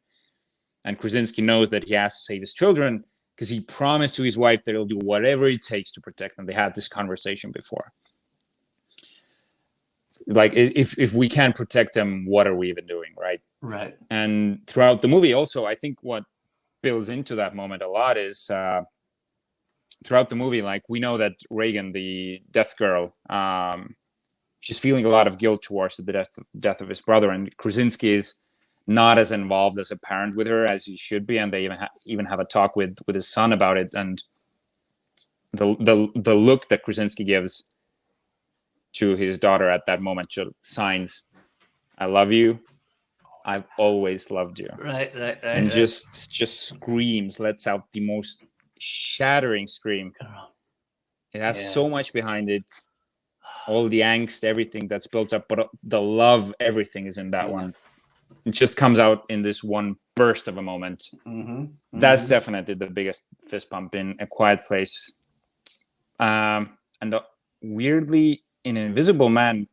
And Krasinski knows that he has to save his children because he promised to his wife that he'll do whatever it takes to protect them. They had this conversation before. Like, if we can't protect them, what are we even doing, right? Right. And throughout the movie, also, I think what builds into that moment a lot is throughout the movie, like, we know that Reagan, the death girl, she's feeling a lot of guilt towards the death of his brother, and Krasinski is not as involved as a parent with her as he should be, and they even have a talk with his son about it. And the look that Krasinski gives to his daughter at that moment signs, "I love you. I've always loved you." Right. And just screams, lets out the most shattering scream. It has so much behind it. All the angst, everything that's built up, but the love, everything is in that one. It just comes out in this one burst of a moment. That's definitely the biggest fist pump in A Quiet Place. And weirdly, in Invisible Man,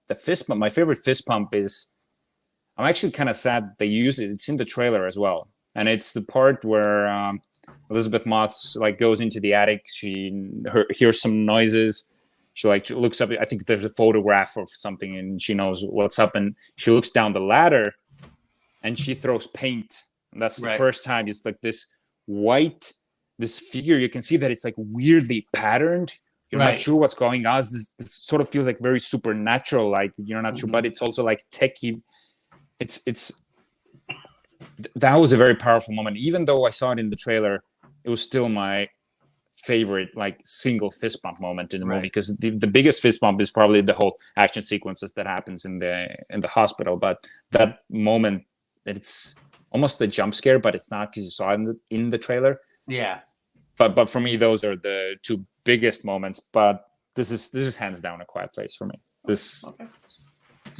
the fist pump, my favorite fist pump is, I'm actually kind of sad they use it. It's in the trailer as well. And it's the part where Elisabeth Moss like goes into the attic. She hears some noises. She like looks up. I think there's a photograph of something, and she knows what's up. And she looks down the ladder, and she throws paint. And that's the first time. It's like this this figure. You can see that it's like weirdly patterned. You're not sure what's going on. This sort of feels like very supernatural. Like you're not sure, but it's also like techie. That was a very powerful moment. Even though I saw it in the trailer, it was still my favorite like single fist bump moment in the movie, because the biggest fist bump is probably the whole action sequences that happens in the hospital. But that moment, it's almost a jump scare, but it's not because you saw it in the trailer. Yeah. But for me, those are the two biggest moments. But this is hands down A Quiet Place for me. It's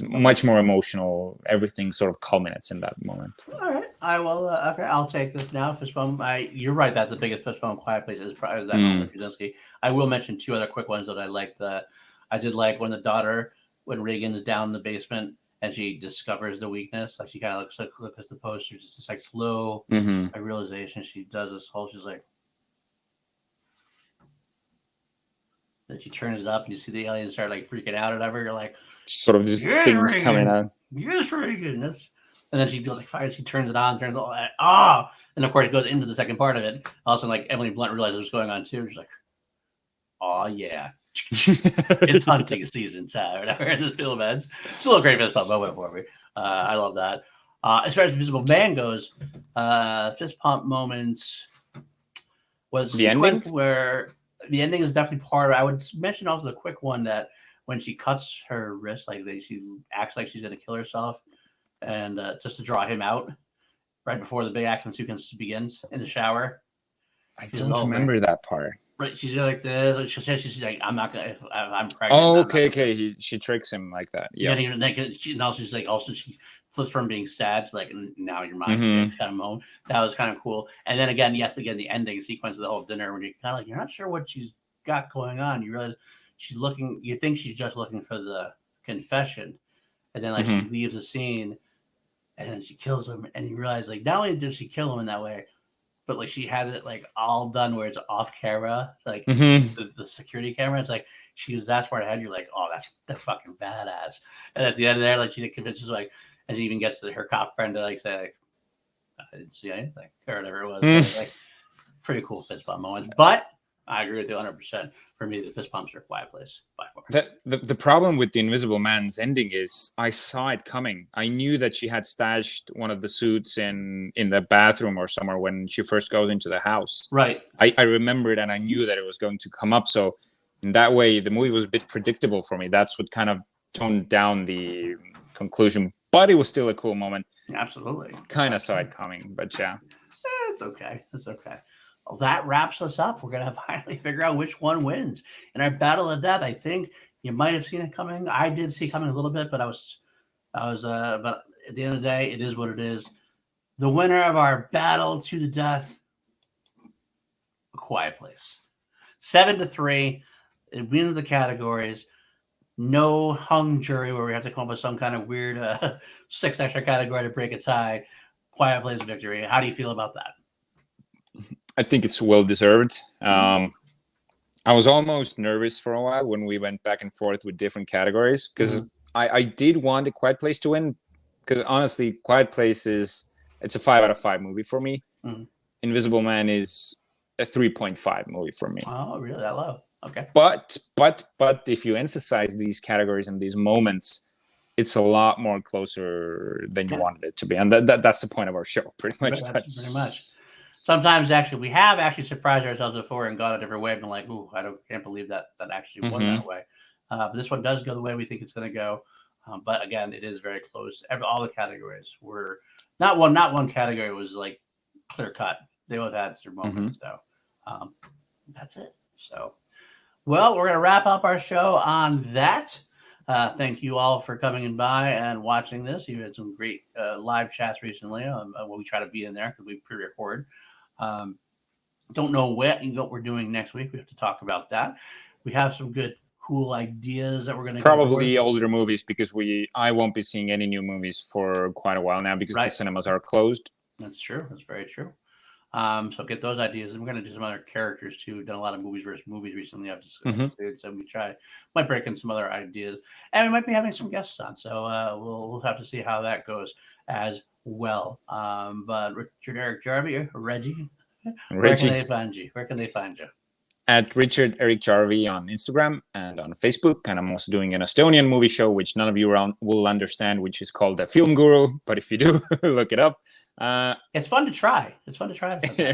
much more emotional. Everything sort of culminates in that moment. All right. I will. Okay, I'll take this now. Fist bump. You're right. That the biggest fist bump Quiet Place is probably that moment with Krasinski. I will mention two other quick ones that I liked. I did like when the daughter, when Reagan is down in the basement and she discovers the weakness. Like she kind of looks at the poster, just this like slow realization. She does this whole. She's like, then she turns it up and you see the aliens start like freaking out or whatever. You're like, sort of just yes, things Reagan. coming out. Yes, Reagan. And then she goes like fire. She turns it on, turns it on. And of course it goes into the second part of it. All of a sudden, like Emily Blunt realizes what's going on too. She's like, "Oh yeah, it's hunting season time." Whatever. And the film ends. Still a great fist pump moment for me. I love that. As far as Invisible Man goes, fist pump moments was the ending where the ending is definitely part of it. I would mention also the quick one that when she cuts her wrist, like she acts like she's going to kill herself. And just to draw him out right before the big action sequence begins in the shower. I don't remember that part. Right, she's like this. She's like, "I'm not gonna. If I'm pregnant." Oh, okay. She tricks him like that. Yeah. She's like, also she flips from being sad to like, now you're mine kind of moment. That was kind of cool. And then again, the ending sequence of the whole dinner when you're kind of like, you're not sure what she's got going on. You realize she's looking. You think she's just looking for the confession, and then like she leaves the scene. And then she kills him, and you realize like not only does she kill him in that way, but like she has it like all done where it's off camera, like the security camera. It's like she was that far ahead. You're like, oh, that's fucking badass. And at the end of there, like she convinces like, and she even gets her cop friend to like say, like, I didn't see anything or whatever it was. Like pretty cool fist bump moments, but. I agree with you 100%. For me, the fist pumps are Quiet Place by far. The problem with the Invisible Man's ending is I saw it coming. I knew that she had stashed one of the suits in the bathroom or somewhere when she first goes into the house. Right. I remembered and I knew that it was going to come up. So in that way, the movie was a bit predictable for me. That's what kind of toned down the conclusion. But it was still a cool moment. Absolutely. Kind of saw it coming, but yeah. It's okay. It's okay. Well, that wraps us up. We're going to finally figure out which one wins. In our battle of death, I think you might have seen it coming. I did see it coming a little bit, but but at the end of the day, it is what it is. The winner of our battle to the death, A Quiet Place. 7-3. It wins the categories. No hung jury where we have to come up with some kind of weird 6 extra category to break a tie. Quiet Place victory. How do you feel about that? I think it's well deserved. I was almost nervous for a while when we went back and forth with different categories because I did want A Quiet Place to win because honestly, Quiet Place it's a 5 out of 5 movie for me. Invisible Man is a 3.5 movie for me. Oh, really? That low? Okay. But if you emphasize these categories and these moments, it's a lot more closer than you wanted it to be, and that's the point of our show, pretty much. Pretty much. Sometimes we have surprised ourselves before and gone a different way, and been like, "Ooh, can't believe that actually won that way." But this one does go the way we think it's going to go. But again, it is very close. All the categories were not one category was like clear cut. They both had their moments. So that's it. So, well, we're going to wrap up our show on that. Thank you all for coming in by and watching this. You had some great live chats recently. We try to be in there because we pre-record. Don't know what we're doing next week. We have to talk about that. We have some good, cool ideas that we're going to probably older movies because I won't be seeing any new movies for quite a while now because the cinemas are closed. That's true. That's very true. So get those ideas, and we're going to do some other characters too. We've done a lot of movies versus movies recently. I've just so we might break in some other ideas, and we might be having some guests on. So we'll have to see how that goes as well. But Richard Eric Jarvi, Reggie, where can they find you? Where can they find you? At Richard Eric Jarvi on Instagram and on Facebook. And I'm also doing an Estonian movie show, which none of you will understand, which is called The Film Guru. But if you do, look it up. It's fun to try.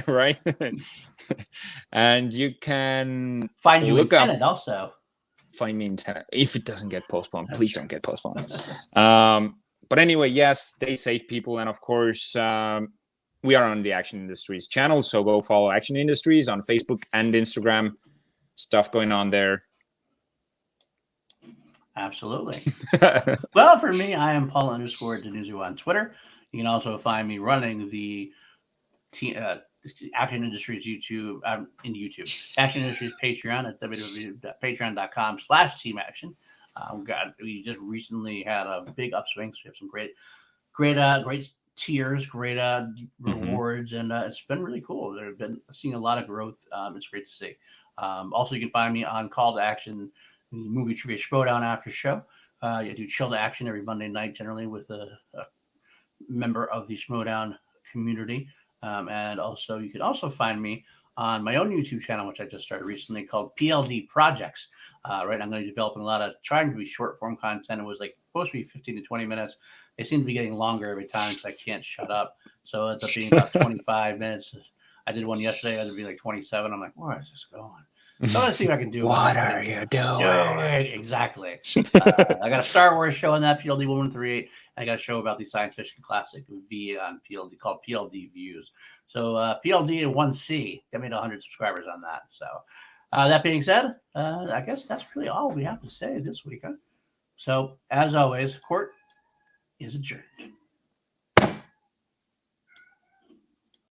Right? And you can find you in Tenet also. Find me in Tenet. If it doesn't get postponed, please don't get postponed. But anyway, yes, stay safe, people. And of course, we are on the Action Industries channel, so go follow Action Industries on Facebook and Instagram. Stuff going on there. Absolutely. Well, for me, I am Paul _DiNuzzo on Twitter. You can also find me running the Action Industries YouTube in YouTube. Action Industries Patreon at www.patreon.com/Team Action. We just recently had a big upswing. So we have some great tiers, great rewards, and it's been really cool. They've been seeing a lot of growth. It's great to see. Also, you can find me on Call to Action, movie trivia showdown after show. I do Chill to Action every Monday night, generally with a member of the Schmodown community. And also, you can also find me on my own YouTube channel, which I just started recently, called PLD Projects. Right, I'm going to be developing a lot of trying to be short form content. It was like supposed to be 15 to 20 minutes. They seem to be getting longer every time because I can't shut up. So it's up being about 25 minutes. I did one yesterday. It'd be like 27. I'm like, where is this going? So let's see if I can do. What are you doing? Exactly. I got a Star Wars show on that, PLD 1138, and I got a show about the science fiction classic V on PLD called PLD Views. So PLD and 1C, got me to 100 subscribers on that. So that being said, I guess that's really all we have to say this week. Huh? So as always, court is adjourned.